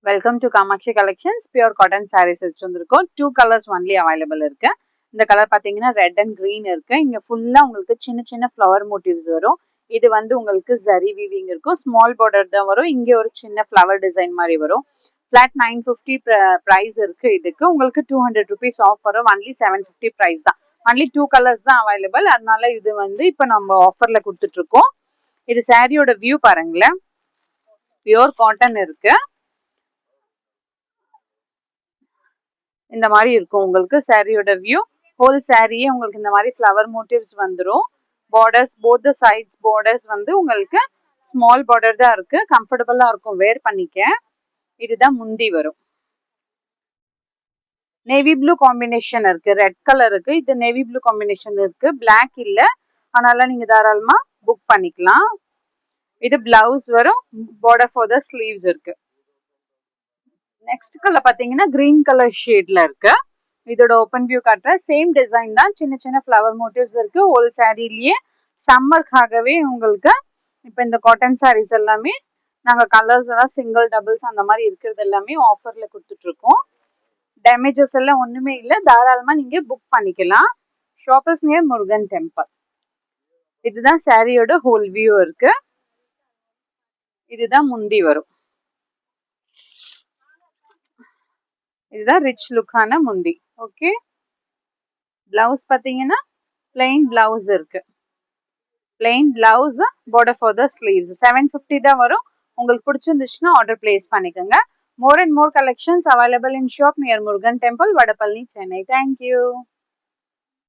Welcome to Kamakshi collections. Pure cotton saris வச்சிருந்திருக்கோம். 2 colours only available இருக்கு. இந்த கலர் பாத்தீங்கன்னா ரெட் அண்ட் கிரீன் இருக்கு. இங்க ஃபுல்லா உங்களுக்கு சின்ன சின்ன ஃப்ளவர் மோட்டிவ்ஸ் வரும். இது வந்து உங்களுக்கு ஜரி வீவிங் இருக்கும். ஸ்மால் பார்டர் தான் வரும். இங்க ஒரு சின்ன ஃப்ளவர் டிசைன் மாதிரி வரும். ஃபிளாட் 950 பிரைஸ் இருக்கு. இதுக்கு உங்களுக்கு 200 rupees ஆஃப் வரும். ஒன்லி 750 பிரைஸ் தான். ஒன்லி 2 கலர்ஸ் தான் அவைலபிள். அதனால இது வந்து இப்போ நம்ம ஆஃபர்ல கொடுத்துட்டு இருக்கோம். இது சாரியோட வியூ பாருங்களேன். பியூர் காட்டன் இருக்கு. இந்த மாதிரி இருக்கும் உங்களுக்கு சாரியோட வியூ. ஹோல் சாரியே உங்களுக்கு இந்த மாதிரி ஃப்ளவர் மோட்டிவ்ஸ் வந்துடும். Borders both the sides borders வந்து உங்களுக்கு ஸ்மால் பார்டர் தான் இருக்கு. கம்ஃபர்டபுளா இருக்கும், வேர் பண்ணிக்க. இதுதான் முந்தி வரும். நேவி ப்ளூ காம்பினேஷன் இருக்கு, ரெட் கலர் இருக்கு. இது நேவி ப்ளூ காம்பினேஷன் இருக்கு, பிளாக் இல்ல. அதனால நீங்க தாராளமா புக் பண்ணிக்கலாம். இது பிளவுஸ் வரும். பார்டர் ஃபார் த ஸ்லீவ்ஸ் இருக்கு. நெக்ஸ்ட் கலர் பாத்தீங்கன்னா கிரீன் கலர் ஷேட்ல இருக்கு. இதோட ஓப்பன் வியூ காட்டுறேன். சேம் டிசைன் தான், சின்ன சின்ன ஃப்ளவர் மோட்டிவ்ஸ் இருக்கு. ஹோல் சாரிலேயே சம்மருக்காகவே உங்களுக்கு இப்போ இந்த காட்டன் சாரீஸ் எல்லாமே நாங்க கலர்ஸ் எல்லாம் சிங்கிள் டபுள்ஸ் அந்த மாதிரி இருக்கிறது எல்லாமே ஆஃபர்ல கொடுத்துட்டு இருக்கோம். டேமேஜஸ் எல்லாம் ஒண்ணுமே இல்லை, தாராளமா நீங்க புக் பண்ணிக்கலாம். Shoppers near Murugan temple. இதுதான் சாரியோட ஹோல் வியூ இருக்கு. இதுதான் முந்தி வரும். இதுதான் ரிச் லுக்கான முந்தி. ஓகே, பிளவுஸ் பாத்தீங்கன்னா பிளெயின் பிளவுஸ் இருக்கு. Plain blouse, border for the sleeves. 750 தான் வரும். உங்களுக்கு பிடிச்சிருந்துச்சுன்னா ஆர்டர் பிளேஸ் பண்ணிக்கோங்க. More and more collections available in shop near Murugan temple, Vadapalani, Chennai. Thank you.